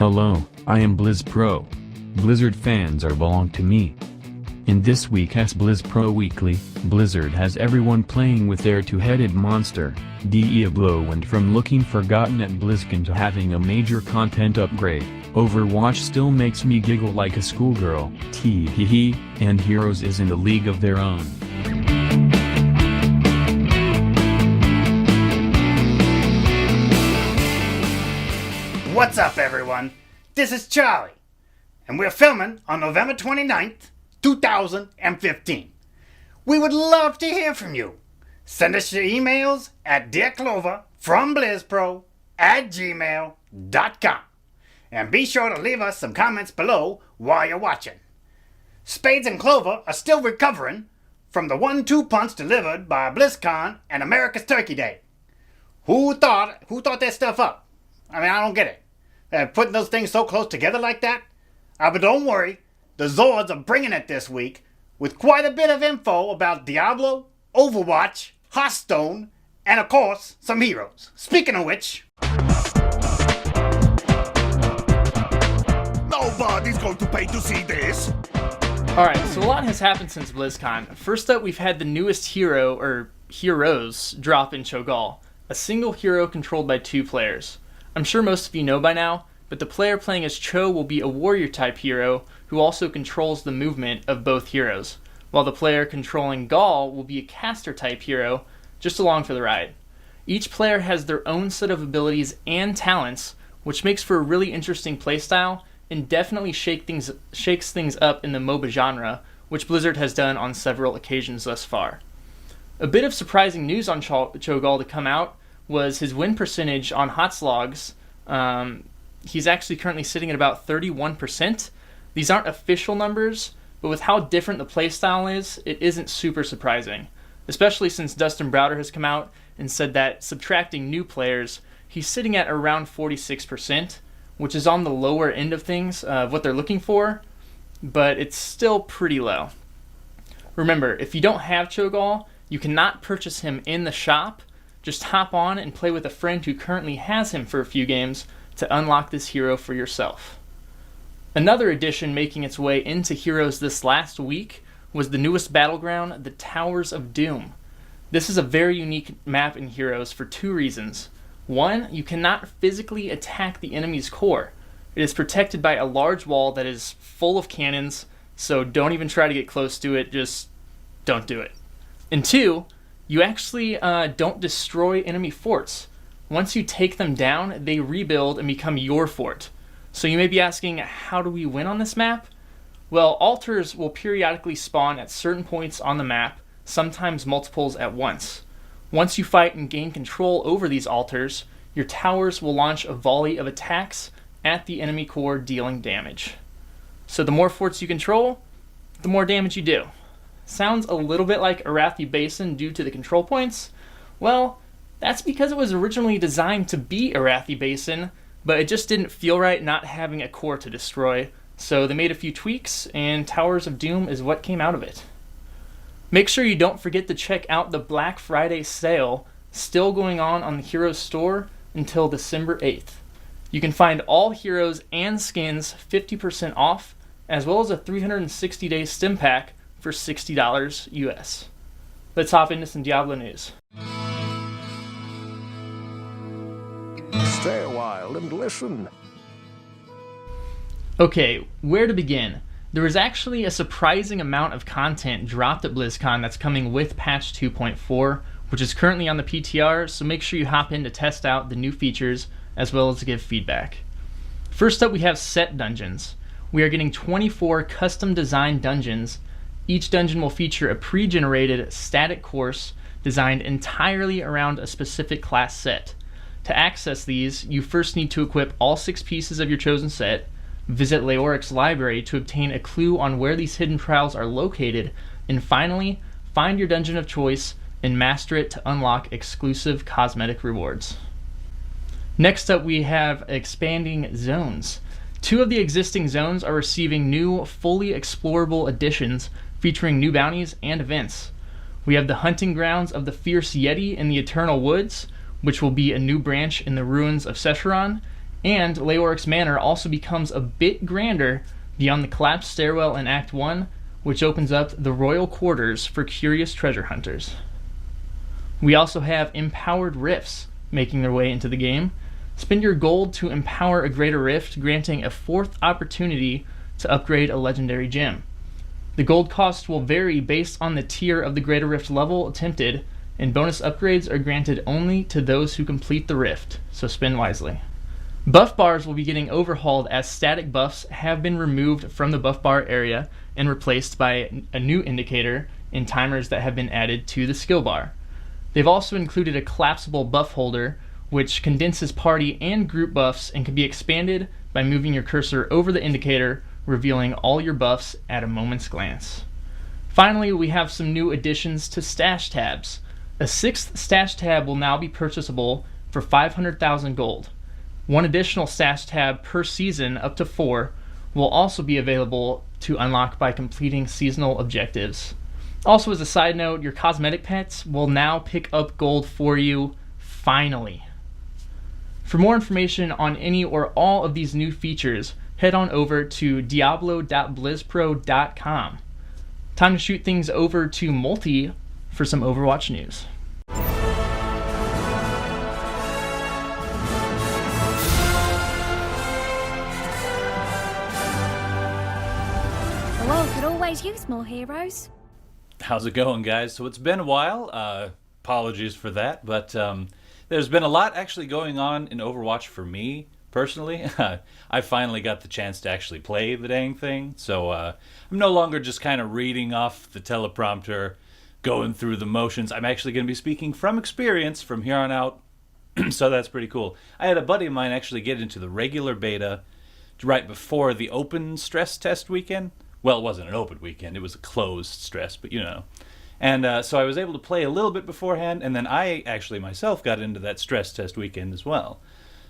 Hello, I am Blizz Pro. Blizzard fans are belong to me. In this week's Blizz Pro Weekly, Blizzard has everyone playing with their two-headed monster, Diablo, and from looking forgotten at BlizzCon to having a major content upgrade, Overwatch still makes me giggle like a schoolgirl, tee-hee-hee, and Heroes is in a league of their own. What's up, everyone? This is Charlie, and we're filming on November 29th, 2015. We would love to hear from you. Send us your emails at dearclover@gmail.com. And be sure to leave us some comments below while you're watching. Spades and Clover are still recovering from the 1-2 punch delivered by BlizzCon and America's Turkey Day. Who thought that stuff up? I mean, I don't get it. Putting those things so close together like that? But don't worry, the Zords are bringing it this week with quite a bit of info about Diablo, Overwatch, Hearthstone, and of course, some heroes. Speaking of which... Nobody's going to pay to see this! Alright, so a lot has happened since BlizzCon. First up, we've had the newest hero, or heroes, drop in Cho'Gall. A single hero controlled by 2 players. I'm sure most of you know by now, but the player playing as Cho will be a warrior-type hero who also controls the movement of both heroes, while the player controlling Gall will be a caster-type hero, just along for the ride. Each player has their own set of abilities and talents, which makes for a really interesting playstyle, and definitely shakes things up in the MOBA genre, which Blizzard has done on several occasions thus far. A bit of surprising news on Cho'Gall to come out was his win percentage on HOTS logs. He's actually currently sitting at about 31%. These aren't official numbers, but with how different the playstyle is, it isn't super surprising. Especially since Dustin Browder has come out and said that subtracting new players, he's sitting at around 46%, which is on the lower end of things, of what they're looking for, but it's still pretty low. Remember, if you don't have Cho'Gall, you cannot purchase him in the shop. Just hop on and play with a friend who currently has him for a few games to unlock this hero for yourself. Another addition making its way into Heroes this last week was the newest battleground, the Towers of Doom. This is a very unique map in Heroes for 2 reasons. One, you cannot physically attack the enemy's core. It is protected by a large wall that is full of cannons, so don't even try to get close to it, just don't do it. And 2, you actually don't destroy enemy forts. Once you take them down, they rebuild and become your fort. So you may be asking, how do we win on this map? Well, altars will periodically spawn at certain points on the map, sometimes multiples at once. Once you fight and gain control over these altars, your towers will launch a volley of attacks at the enemy core, dealing damage. So the more forts you control, the more damage you do. Sounds a little bit like Arathi Basin due to the control points? Well, that's because it was originally designed to be Arathi Basin, but it just didn't feel right not having a core to destroy, so they made a few tweaks, and Towers of Doom is what came out of it. Make sure you don't forget to check out the Black Friday sale, still going on the Heroes store until December 8th. You can find all heroes and skins 50% off, as well as a 360-day stim pack for $60 US. Let's hop into some Diablo news. Stay a while and listen. Okay, where to begin? There was actually a surprising amount of content dropped at BlizzCon that's coming with patch 2.4, which is currently on the PTR, so make sure you hop in to test out the new features as well as to give feedback. First up, we have set dungeons. We are getting 24 custom designed dungeons. Each dungeon will feature a pre-generated static course designed entirely around a specific class set. To access these, you first need to equip all 6 pieces of your chosen set, visit Leoric's library to obtain a clue on where these hidden trials are located, and finally, find your dungeon of choice and master it to unlock exclusive cosmetic rewards. Next up, we have expanding zones. 2 of the existing zones are receiving new, fully explorable additions featuring new bounties and events. We have the hunting grounds of the Fierce Yeti in the Eternal Woods, which will be a new branch in the ruins of Sescheron, And Leoric's Manor also becomes a bit grander beyond the collapsed stairwell in Act 1, which opens up the royal quarters for curious treasure hunters. We also have empowered rifts making their way into the game. Spend your gold to empower a greater rift, granting a 4th opportunity to upgrade a legendary gem. The gold cost will vary based on the tier of the greater rift level attempted, and bonus upgrades are granted only to those who complete the rift, so spend wisely. Buff bars will be getting overhauled as static buffs have been removed from the buff bar area and replaced by a new indicator in timers that have been added to the skill bar. They've also included a collapsible buff holder, which condenses party and group buffs and can be expanded by moving your cursor over the indicator, revealing all your buffs at a moment's glance. Finally, we have some new additions to stash tabs. A 6th stash tab will now be purchasable for 500,000 gold. One additional stash tab per season, up to 4, will also be available to unlock by completing seasonal objectives. Also, as a side note, your cosmetic pets will now pick up gold for you, finally. For more information on any or all of these new features, head on over to diablo.blizzpro.com. Time to shoot things over to Multi for some Overwatch news. The world could always use more heroes. How's it going, guys? So it's been a while. Apologies for that, but there's been a lot actually going on in Overwatch for me personally. I finally got the chance to actually play the dang thing, so I'm no longer just kind of reading off the teleprompter, going through the motions. I'm actually going to be speaking from experience from here on out, so that's pretty cool. I had a buddy of mine actually get into the regular beta right before the open stress test weekend. Well, it wasn't an open weekend, it was a closed stress, but you know. And so I was able to play a little bit beforehand, and then I actually myself got into that stress test weekend as well.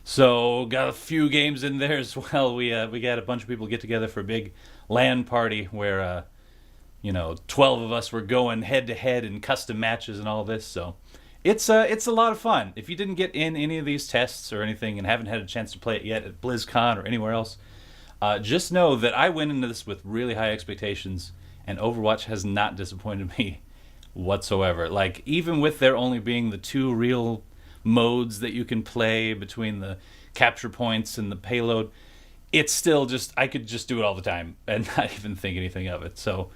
So got a few games in there as well. We got a bunch of people get together for a big LAN party where 12 of us were going head to head in custom matches and all this. So it's a lot of fun. If you didn't get in any of these tests or anything and haven't had a chance to play it yet at BlizzCon or anywhere else, just know that I went into this with really high expectations, and Overwatch has not disappointed me whatsoever. Like, even with there only being the 2 real modes that you can play between the capture points and the payload, it's still just, I could just do it all the time and not even think anything of it. So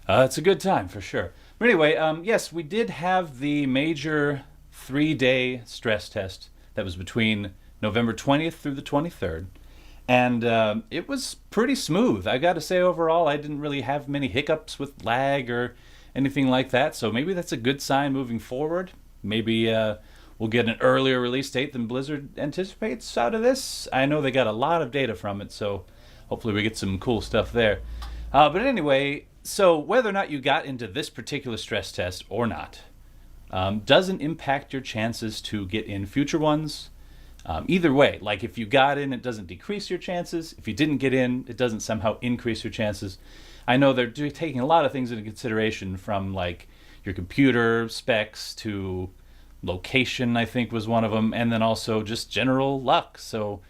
it's a good time for sure. But anyway, yes, we did have the major 3-day stress test that was between November 20th through the 23rd. And it was pretty smooth. I got to say, overall, I didn't really have many hiccups with lag or anything like that. So maybe that's a good sign moving forward. Maybe we'll get an earlier release date than Blizzard anticipates out of this. I know they got a lot of data from it, so hopefully we get some cool stuff there. But anyway, so whether or not you got into this particular stress test or not doesn't impact your chances to get in future ones. Either way, like if you got in, it doesn't decrease your chances. If you didn't get in, it doesn't somehow increase your chances. I know they're taking a lot of things into consideration, from like your computer specs to location, I think was one of them, and then also just general luck. So,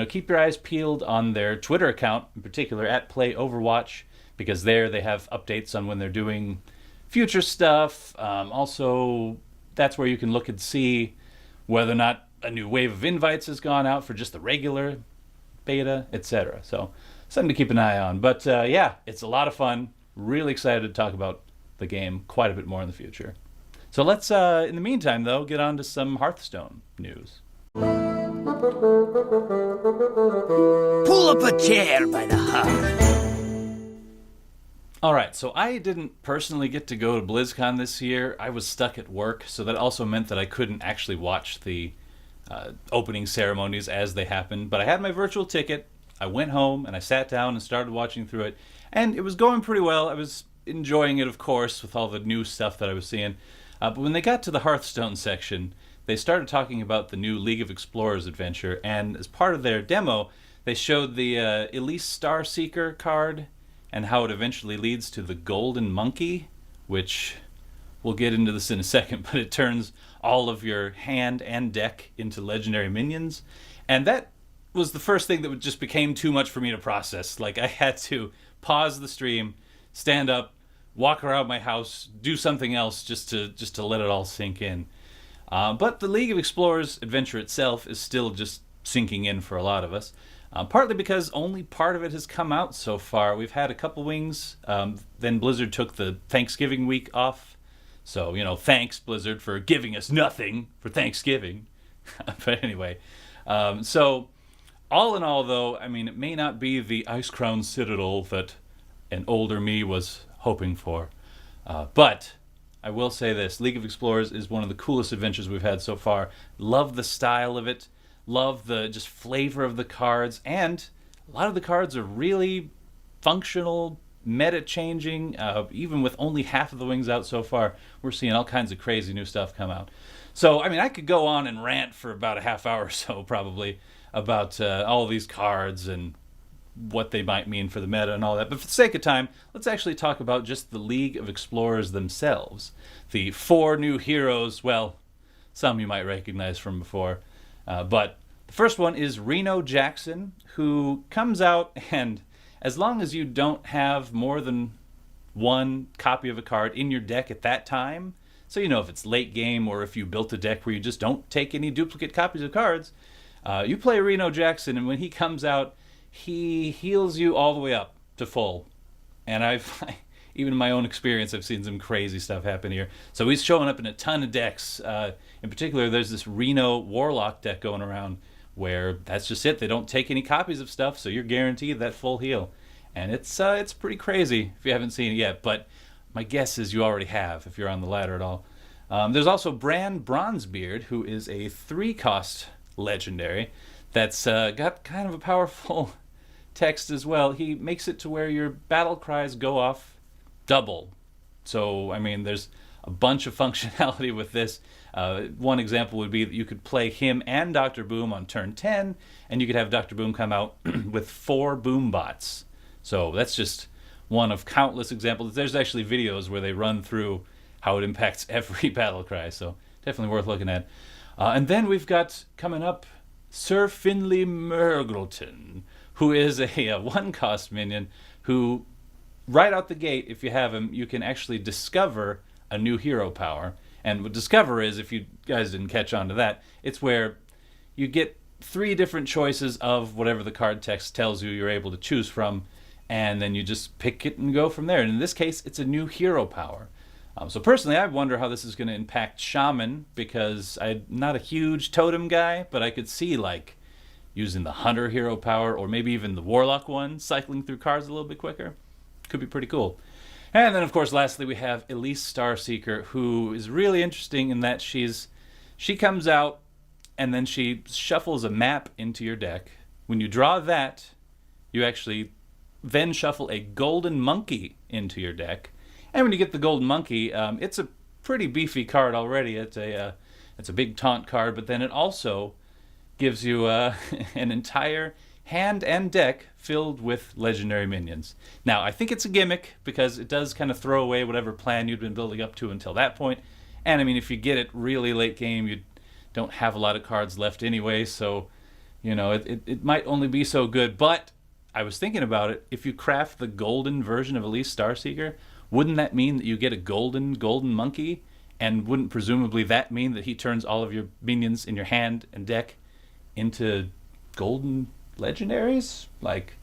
keep your eyes peeled on their Twitter account, in particular @PlayOverwatch, because there they have updates on when they're doing future stuff. Also, that's where you can look and see whether or not a new wave of invites has gone out for just the regular beta, etc. So something to keep an eye on. But yeah, it's a lot of fun. Really excited to talk about the game quite a bit more in the future. So let's, in the meantime, though, get on to some Hearthstone news. Pull up a chair by the hearth. All right, so I didn't personally get to go to BlizzCon this year. I was stuck at work, so that also meant that I couldn't actually watch the opening ceremonies as they happened. But I had my virtual ticket. I went home and I sat down and started watching through it, and it was going pretty well. I was enjoying it, of course, with all the new stuff that I was seeing. But when they got to the Hearthstone section, they started talking about the new League of Explorers adventure, and as part of their demo, they showed the Elise Starseeker card and how it eventually leads to the Golden Monkey, which we'll get into this in a second, but it turns all of your hand and deck into legendary minions. And that was the first thing that just became too much for me to process. Like, I had to pause the stream, stand up, walk around my house, do something else just to let it all sink in. But the League of Explorers adventure itself is still just sinking in for a lot of us. Partly because only part of it has come out so far. We've had a couple wings. Then Blizzard took the Thanksgiving week off. So, thanks, Blizzard, for giving us nothing for Thanksgiving. But anyway, so all in all, though, I mean, it may not be the Ice Crown Citadel that an older me was hoping for. But I will say this, League of Explorers is one of the coolest adventures we've had so far. Love the style of it. Love the just flavor of the cards. And a lot of the cards are really functional, meta-changing. Even with only half of the wings out so far, we're seeing all kinds of crazy new stuff come out. So, I mean, I could go on and rant for about a half hour or so, probably, about all these cards and what they might mean for the meta and all that. But for the sake of time, let's actually talk about just the League of Explorers themselves. The 4 new heroes, well, some you might recognize from before. But the first one is Reno Jackson, who comes out, and as long as you don't have more than one copy of a card in your deck at that time, so if it's late game or if you built a deck where you just don't take any duplicate copies of cards, you play Reno Jackson, and when he comes out, he heals you all the way up to full. And even in my own experience, I've seen some crazy stuff happen here. So he's showing up in a ton of decks. In particular, there's this Reno Warlock deck going around where that's just it. They don't take any copies of stuff, so you're guaranteed that full heal. And it's pretty crazy if you haven't seen it yet. But my guess is you already have, if you're on the ladder at all. There's also Bran Bronzebeard, who is a 3-cost legendary that's got kind of a powerful text as well. He makes it to where your battle cries go off double. So, I mean, there's a bunch of functionality with this. One example would be that you could play him and Dr. Boom on turn 10, and you could have Dr. Boom come out with 4 Boom bots. So that's just one of countless examples. There's actually videos where they run through how it impacts every battle cry, so definitely worth looking at. And then we've got coming up Sir Finley Mergleton, who is a 1-cost minion who, right out the gate, if you have him, you can actually discover a new hero power. And what discover is, if you guys didn't catch on to that, it's where you get 3 different choices of whatever the card text tells you you're able to choose from, and then you just pick it and go from there. And in this case, it's a new hero power. So personally, I wonder how this is going to impact Shaman, because I'm not a huge totem guy, but I could see like using the Hunter hero power, or maybe even the Warlock one, cycling through cards a little bit quicker. Could be pretty cool. And then, of course, lastly, we have Elise Starseeker, who is really interesting in that she comes out, and then she shuffles a map into your deck. When you draw that, you actually then shuffle a Golden Monkey into your deck. And when you get the Golden Monkey, it's a pretty beefy card already. It's a big taunt card, but then it also gives you an entire hand and deck filled with legendary minions. Now, I think it's a gimmick because it does kind of throw away whatever plan you'd been building up to until that point. And I mean, if you get it really late game, you don't have a lot of cards left anyway, so it might only be so good. But I was thinking about it. If you craft the golden version of Elise Starseeker, wouldn't that mean that you get a golden monkey? And wouldn't presumably that mean that he turns all of your minions in your hand and deck into golden legendaries? Like,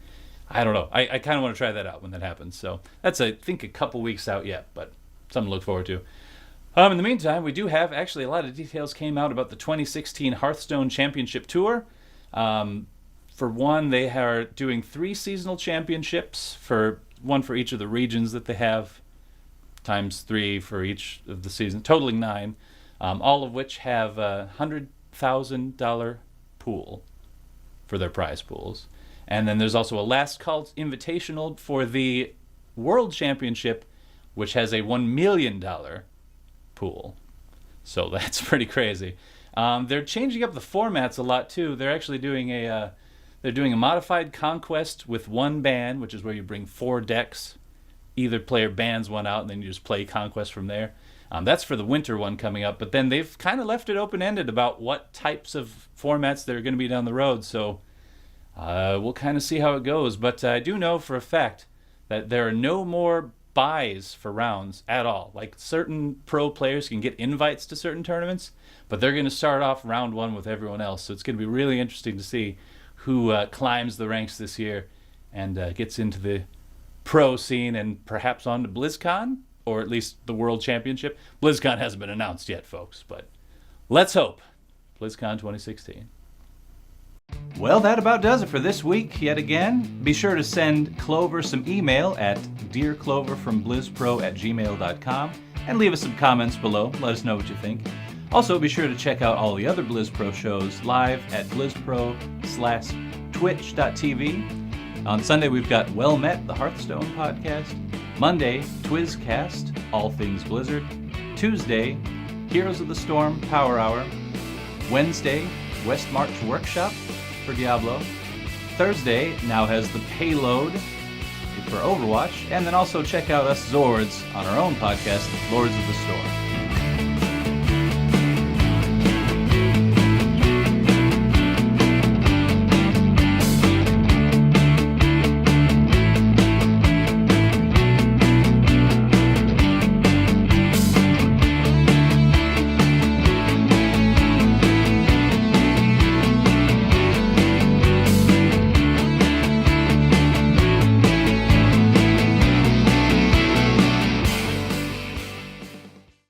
I don't know. I kind of want to try that out when that happens. So that's, I think, a couple weeks out yet, but something to look forward to. In the meantime, we do have actually a lot of details came out about the 2016 Hearthstone Championship Tour. For one, they are doing 3 seasonal championships, one for each of the regions that they have, times 3 for each of the seasons, totaling 9, all of which have a $100,000 pool for their prize pools. And then there's also a last call invitational for the World Championship, which has a $1 million pool. So that's pretty crazy. They're changing up the formats a lot too. They're actually doing a modified conquest with 1 ban, which is where you bring 4 decks. Either player bans one out, and then you just play conquest from there. That's for the winter one coming up, but then they've kind of left it open-ended about what types of formats that are going to be down the road. So, We'll kind of see how it goes, but I do know for a fact that there are no more buys for rounds at all. Like, certain pro players can get invites to certain tournaments, but they're going to start off round one with everyone else. So it's going to be really interesting to see who climbs the ranks this year and gets into the pro scene and perhaps on to BlizzCon, or at least the World Championship. BlizzCon hasn't been announced yet, folks, but let's hope. BlizzCon 2016. Well, that about does it for this week yet again. Be sure to send Clover some email at dearcloverfromblizzpro@gmail.com and leave us some comments below. Let us know what you think. Also, be sure to check out all the other BlizzPro shows live at blizzpro/twitch.tv. On Sunday, we've got Well Met, the Hearthstone podcast. Monday, Twizcast, all things Blizzard. Tuesday, Heroes of the Storm, Power Hour. Wednesday, West March Workshop for Diablo. Thursday now has the Payload for Overwatch. And then also check out us Zords on our own podcast, Lords of the Storm.